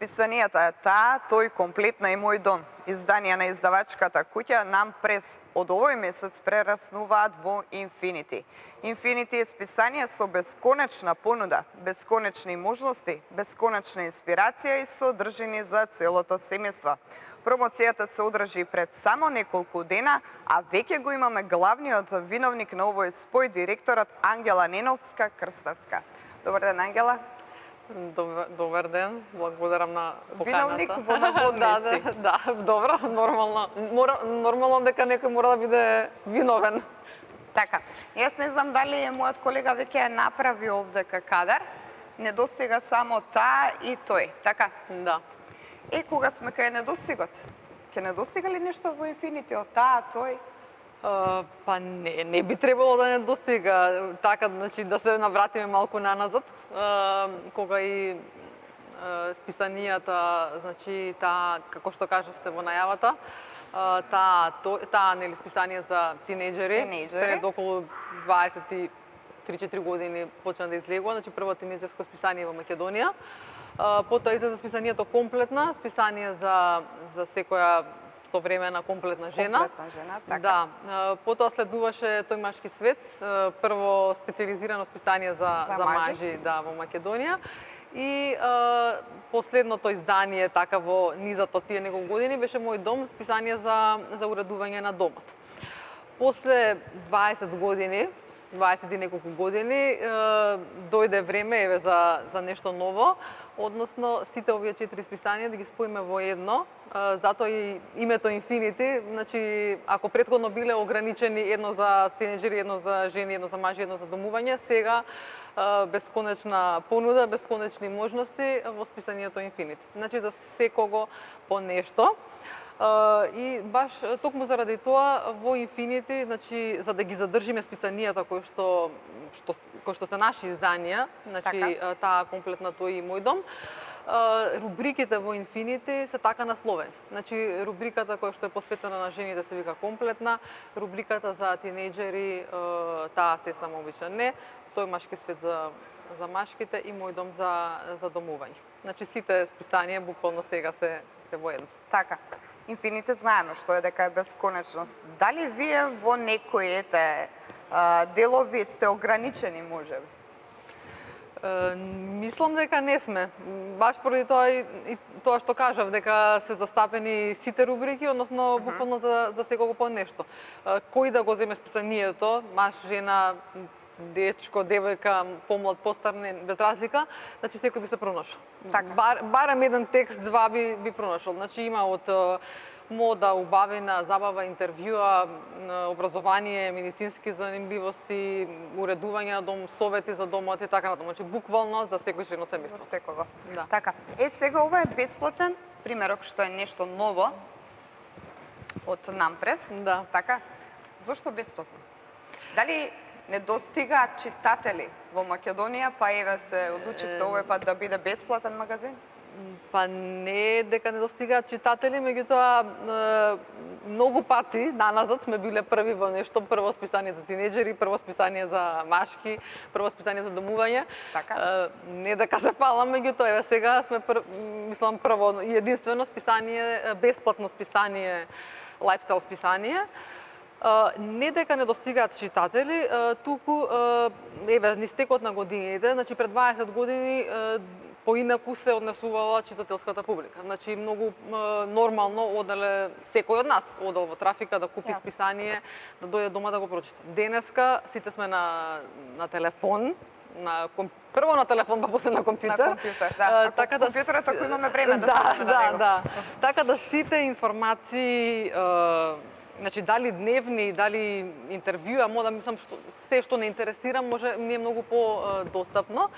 списанијата Таа, тој, комплетна и мој дом, издание на издавачката куќа, нам од овој месец прераснуваат во Инфинити. Инфинити е списание со бесконечна понуда, бесконечни можности, бесконечна инспирација и содржини за целото семејство. Промоцијата се одржи пред само неколку дена, а веќе го имаме главниот виновник на овој спој, директорот Ангела Неновска-Крставска. Добар ден, Ангела. Добар ден, благодарам на поканата. Виновник во наводници. Да, добро, нормално дека некој мора да биде виновен. Така, јас не знам дали мојот колега веќе направи овдека кадар, недостига само таа и тој, така? Да. Кога сме кај недостигот? Ке недостига ли нешто во Инфинити од таа, тој? Па не би требало да недостига, така, значи, да се навратиме малку наназад, кога и списанијата, значи, таа, како што кажавте во најавата, таа нели списание за тинејџери, пред околу 23-4 години почна да излегува, значи прво тинејџерско списание во Македонија. Потоа излезе списанието Комплетна, списание за секоја современа комплетна жена. Комплетна жена, така. Да. Потоа следуваше Тој машки свет, прво специализирано списание за мажи, да, во Македонија. И последното издание така во низот од тие неколку години беше Мој дом, списание за уредување на домот. После 20 години, 20 и неколку години, дојде време еве за нешто ново, односно сите овие 4 списанија да ги споиме во едно, затоа и името Инфинити, значи ако претходно биле ограничени едно за тинејџери, едно за жени, едно за мажи, едно за домување, сега бесконечна понуда, бесконечни можности во списанието Инфинити. Значи за секого по нешто. И баш токму заради тоа во Инфинити, значи за да ги задржиме списанијата кои што се наши изданија, значи таа Комплетна, тој и Мој дом, рубриките во Инфинити се така насловени. Значи рубриката која што е посветена на жените се вика Комплетна, рубриката за тинејџери, таа се само обича не, Тој машки свет за машките и Мој дом за домување. Значи сите списанија буквално сега се во едно. Така. Инфинити знаеме што е дека е бесконечност. Дали вие во некои делови сте ограничени, можеби? Мислам дека не сме. Баш поради тоа и тоа што кажав, дека се застапени сите рубрики, односно буквално за секого по нешто. Кој да го земе списанието, маж, жена, дечко, девојка, помлад, постар, без разлика, значи секој би се пронашол. Барем еден текст, два би пронашол. Значи има од мода, убавина, забава, интервјуа, образование, медицински занимливости, уредување на дом, совети за домот и така натаму. Значи буквално за секој член семејство. За секого. Да. Така. Сега ова е бесплатен примерок што е нешто ново од Нампрес. Да. Така. Зошто бесплатно? Дали недостигаат читатели во Македонија, па еве се одлучивте овој пат да биде бесплатен магазин? Па не дека недостигаат читатели, меѓутоа многу пати наназад сме биле први во нешто, прво списание за тинејџери, прво списание за машки, прво списание за домување. Така. Не дека се палам, меѓутоа еве сега сме мислам прво и единствено списание, бесплатно списание, лајфстайл списание. Не дека не достигаат читатели, туку еве низ текот на годините, значи пред 20 години поинаку се однесувала читателската публика. Значи многу нормално оделе секој од нас одел во трафика да купи списание, да дојде дома да го прочита. Денеска сите сме на телефон, прво на телефон, па после на компјутер. На компјутер, да. Така да компјутерот ако имаме време да седнеме на него. Да. Така да сите информации, значи дали дневни, дали интервјуа, мода мислам се што не интересира може не е многу по-достапно.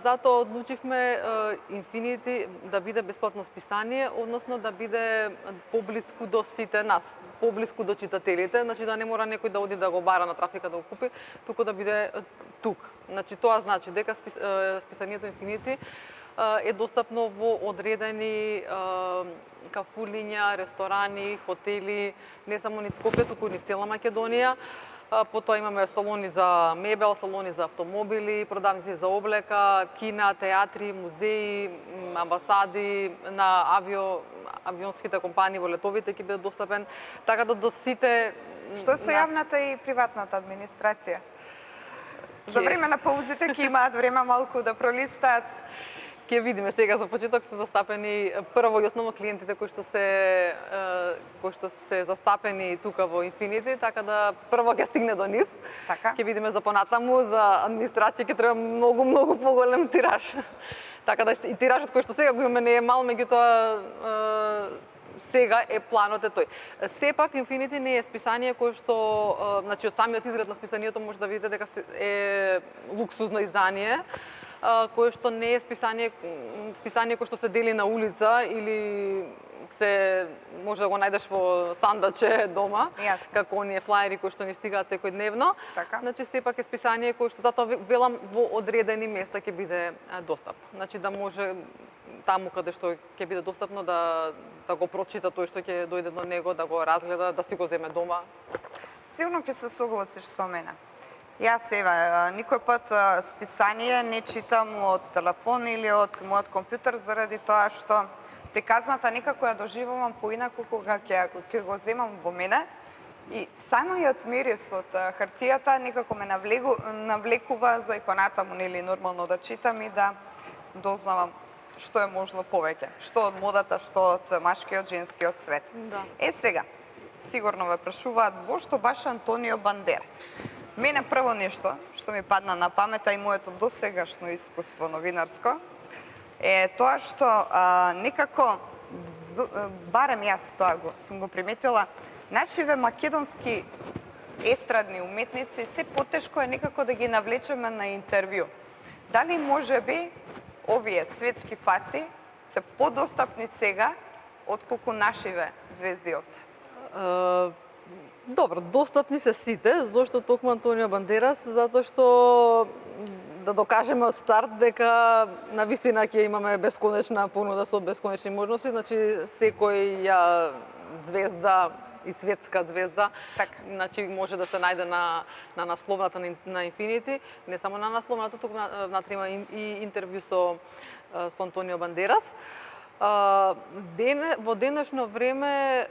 Затоа одлучивме Инфинити да биде бесплатно списание, односно да биде поблиску до сите нас, поблиску до читателите, значи да не мора некој да оди да го бара на трафика да го купи, туку да биде тук. Значи тоа значи дека списанието Инфинити е достапно во одредени кафулиња, ресторани, хотели, не само низ Скопје, туку низ цела Македонија. Потоа имаме салони за мебел, салони за автомобили, продавници за облека, кина, театри, музеи, амбасади, на авионските компании во летовите ќе биде достапен, така да до сите Што со јавната и приватната администрација? За време на паузите ќе имаат време малку да пролистаат. Ќе видиме сега за почеток се застапени прво и основно клиентите кои што се застапени тука во Infinity, така да прво ќе стигне до нив. Така. Ќе видиме за понатаму, за администрација ќе треба многу поголем тираж. Така да и тиражот кој што сега го имаме не е мал, меѓутоа сега е планот е тој. Сепак Infinity не е списание кое што, значи од самиот изглед на списанието може да видите дека е луксузно издание, кое што не е списание кое што се дели на улица или се може да го најдеш во сандаче дома, како оние флаери кои што ни стигаат секојдневно. Така. Значи сепак е списание кое што затоа велам во одредени места ќе биде достапно. Значи да може таму каде што ќе биде достапно да го прочита тој што ќе дојде до него, да го разгледа, да си го земе дома. Сигурно ќе се согласиш со мене. Јас никој пат списание не читам од телефон или од мојот компјутер заради тоа што приказната некако ја доживувам поинаку кога ќе го земам во мене и самиот мирис од хартијата некако ме навлекува за и понатаму нели нормално да читам и да дознавам што е можно повеќе, што од модата, што од машкиот, женскиот свет. Да. Сега, сигурно ве прашуваат зошто баш Антонио Бандерас. Мене прво нешто што ми падна на памета и моето досегашно искуство новинарско е тоа што некако, барем јас тоа сум го приметила, нашиве македонски естрадни уметници се потешко е некако да ги навлечеме на интервју. Дали можеби овие светски фаци се подостапни сега отколку нашиве звезди овде? Добро, достапни се сите. Зошто токму Антонио Бандерас? Затоа што да докажеме од старт дека навистина ќе имаме бесконечна понуда со бесконечни можности, значи секоја звезда и светска звезда, значи може да се најде на насловната на Infinity, не само на насловната, туку внатре има и интервју со Антонио Бандерас. Во денешно време,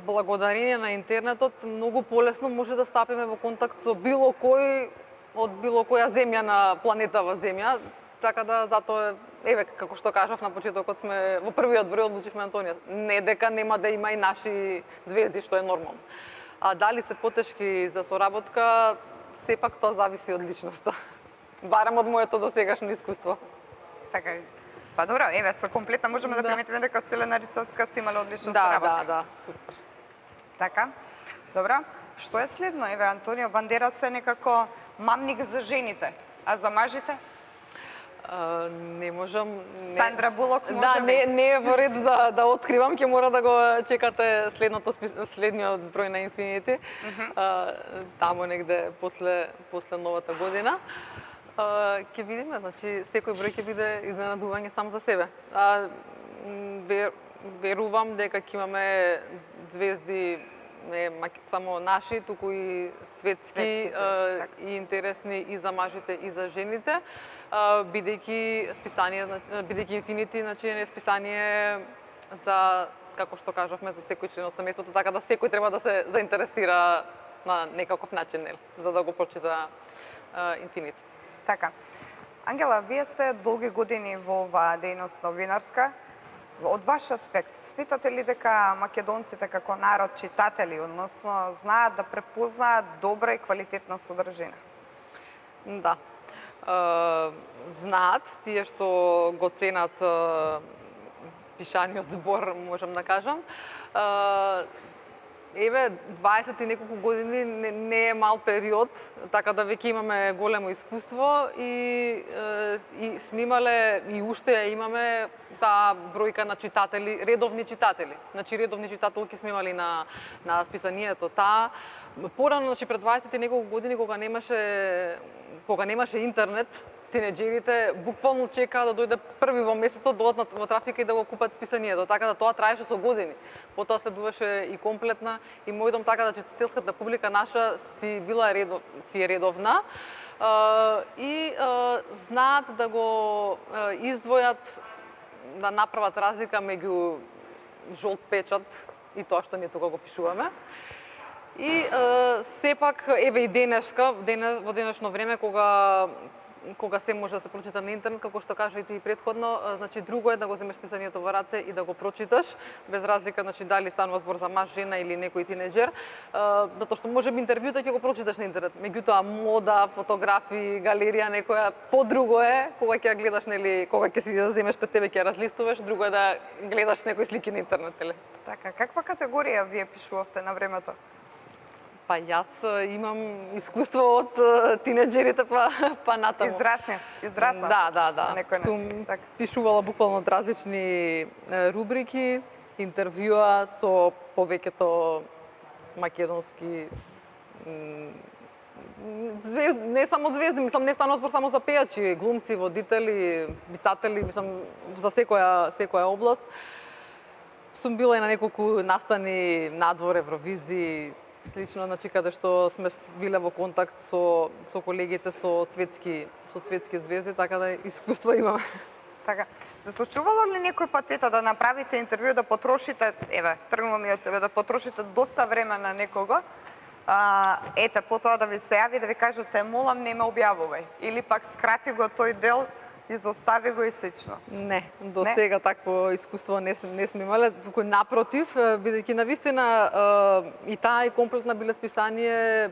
благодарение на интернетот, многу полесно може да стапиме во контакт со било кој од било која земја на планетава Земја, така да затоа еве како што кажав на почетокот сме во првиот број одлучивме Антонио. Не дека нема да има и наши звезди што е нормално. А дали се потешки за соработка, сепак тоа зависи од личноста. Барем од моето досегашно искуство. Така е. Па добро, еве со комплетна можеме да приметиме дека Селена Ристовска сте имале одлична соработка. Да, супер. Така. Добро. Што е следно? Еве Антонио Бандерас е некако мамник за жените, а за мажите? Не можам. Сандра Булок може да, не е во ред да откривам, ќе мора да го чекате следниот број на Infinity. Таму негде после новата година. Ќе видиме, значи секој број ќе биде изненадување сам за себе. Верувам дека ќе имаме звезди не само наши, туку и светски и интересни и за мажите и за жените, бидејќи Infinity, значи е списание за, како што кажавме, за секој член од семејството, така да секој треба да се заинтересира на некаков начин, за да го прочита Infinity. Така. Ангела, вие сте долги години во оваа дејност новинарска. Од ваш аспект, сметате ли дека македонците како народ читатели, односно знаат да препознаат добра и квалитетна содржина? Да. Знаат тие што го ценат пишаниот збор, можам да кажам. Еве, 20 и неколку години не е мал период, така да веќе имаме големо искуство и сме имале и уште ја имаме таа бројка на читатели, редовни читатели. Значи редовни читателки сме имали на списанието таа. Порано, значи пред 20 и неколку години кога немаше интернет, тинеџерите буквално чекаа да дојде први во месецот, дојдат во трафика и да го купат списанието, така да тоа траеше со години. Потоа следуваше и комплетна и мој дом, така да читателската публика наша си била редовна и знаат да го издвојат, да направат разлика меѓу жолт печат и тоа што ние тука го пишуваме. И сепак, еве и денешка, во денешно време, кога се може да се прочита на интернет, како што кажа и ти претходно, значи друго е да го земеш писанието во раце и да го прочиташ, без разлика, значи дали станува збор за маж, жена или некој тинеџер, затоа што можеби интервјуто ќе го прочиташ на интернет. Меѓутоа мода, фотографии, галерија некоја подруго е кога ќе ја гледаш, нели, кога ќе си ја земеш пред тебе ќе ја разлистуваш, друго е да гледаш некои слики на интернет, нели? Така, каква категорија вие пишувавте на времето? Па јас имам искуство од тинеџерите па натаму. Израсна. Да. Некој Сум така. пишувала буквално од различни рубрики, интервјуа со повеќето македонски не само звезди, мислам, не станува збор само за пејачи, глумци, водители, писатели, мислам, за секоја област. Сум била и на неколку настани надвор, Евровизии, слично, значи каде што сме биле во контакт со колегите со светски звезди, така да искуство имаме. Така. Се случувало ли некој пат да направите интервју, да потрошите, еве, тргнувам и од себе, да потрошите доста време на некого, потоа да ви се јави, да ви кажете, молам, не ме објавувај, или пак скрати го тој дел, изостави го и слично? Не, до сега такво искуство не сме имале, туку напротив, бидејќи навистина и таа и комплетна биле списание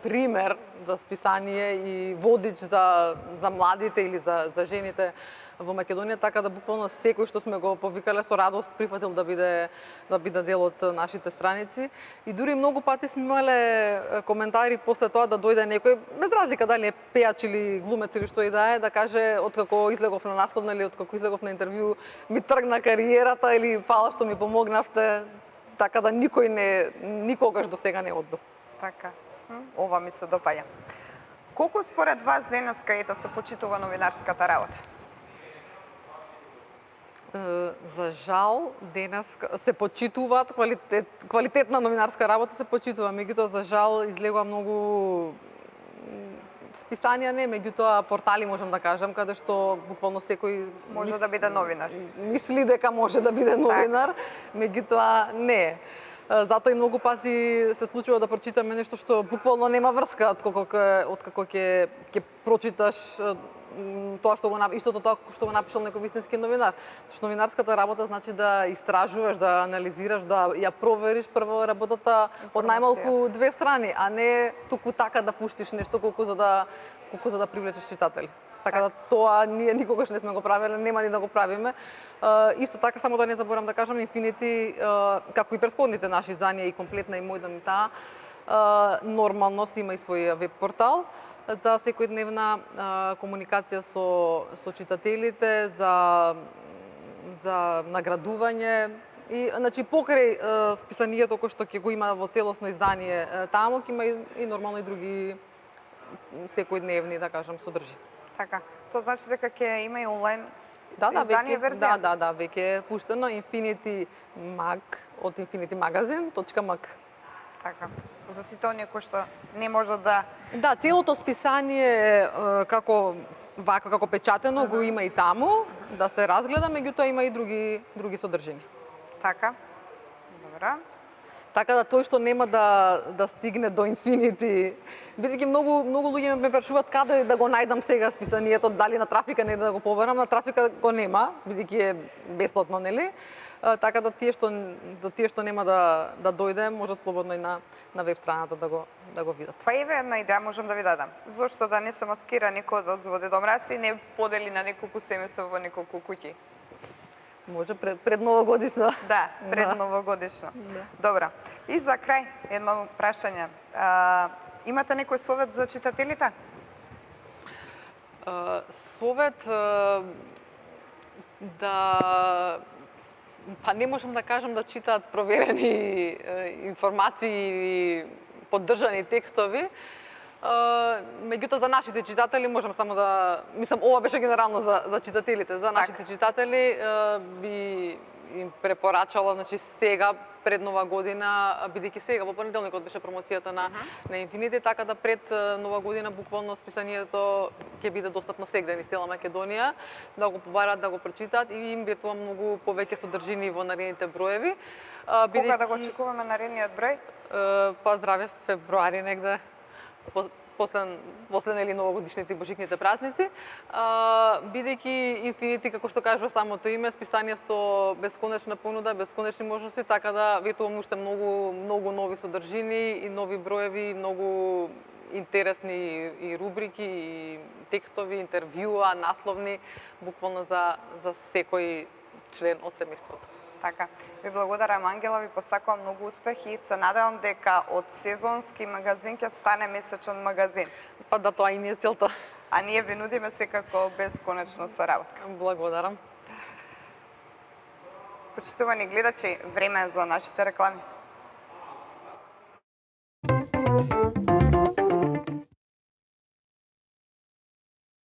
пример за списание и водич за младите или за жените во Македонија, така да буквално секој што сме го повикале со радост прифатил да биде дел од нашите страници. И дури многу пати сме имале коментари после тоа да дојде некој, без разлика дали е пејач или глумец или што и да е, да каже откако излегов на наслов или откако излегов на интервју ми тргна кариерата или фала што ми помогнавте, така да никој никогаш до сега не одбил. Така. Ова ми се допаѓа. Колку според вас денеска се почитува новинарската работа? За жал, денес се почитуваат, квалитетна новинарска работа се почитува, меѓутоа за жал излегува многу списанија, не, меѓутоа портали можам да кажам, каде што буквално секој може да биде новинар. Мисли дека може да биде новинар, меѓутоа не. Затоа и многу пати се случува да прочитаме нешто што буквално нема врска откако ќе прочиташ тоа што истото тоа што го напишал некој вистински новинар. Што новинарската работа значи да истражуваш, да анализираш, да ја провериш прво работата од најмалку две страни, а не туку така да пуштиш нешто колку за да привлечеш читатели. Така да тоа ние никогаш не сме го правеле, нема ни да го правиме. Исто така, само да не заборам да кажам, Infinity, како и претходните наши изданија и комплетна и мој дом и таа, нормално си има и свој веб портал за секојдневна комуникација со читателите, за наградување и значи покрај списанието кој што ќе го има во целосно издание таму, ќе има и нормално и други секојдневни, да кажам, содржини. Така. Тоа значи дека ќе има и онлайн издание верзија? Да, веќе е пуштено Infinity Mag од infinityMagazine.mag. Така. За сите оние кои што не можат да... Да, целото списание како печатено го има и таму, да се разгледа, меѓутоа има и други содржини. Така. Добра. Така да тој што нема да стигне до Infinity, бидејќи многу луѓе ме прашуваат каде да го најдам сега списанието, дали на трафика не да го побарам, на трафика го нема, бидејќи е бесплатно, нели? Така да тие што нема да дојде, можат слободно и на веб страната да го видат. Па еве една идеја можам да ви дадам. Зошто да не се маскира некој од во Дедо Мраз и не подели на неколку семејства во неколку куќи? Може пред новогодишно. Да, пред новогодишно. Да. Добра. И за крај едно прашање. Имате некој совет за читателите? Совет па не можам да кажам да читаат проверени информации и поддржани текстови, Меѓутоа за нашите читатели можам само да мислам ова беше генерално за читателите, за нашите читатели би им препорачала значи сега пред Нова година, бидејќи сега во понеделникот беше промоцијата на Infinity, така да пред Нова година буквално списанието ќе биде достапно сегде низ цела Македонија, да го побараат, да го прочитаат и им ветува многу повеќе содржини во наредните броеви. Кога да го очекуваме наредниот број? Па здраве, февруари негде, после нели новогодишните и божикните празници, бидејќи Infinity, како што кажува самото име, списание со бесконечна понуда, бесконечни можности, така да ветувам уште многу нови содржини и нови броеви, многу интересни и рубрики, и текстови, интервјуа, насловни, буквално за секој член од семејството. Така, ви благодарам Ангела, ви посакувам многу успех и се надевам дека од сезонски магазин ќе стане месечен магазин. Па да, тоа и ни е целта. А ние ви нудиме секако бесконечно соработка. Благодарам. Почитувани гледачи, време е за нашите реклами.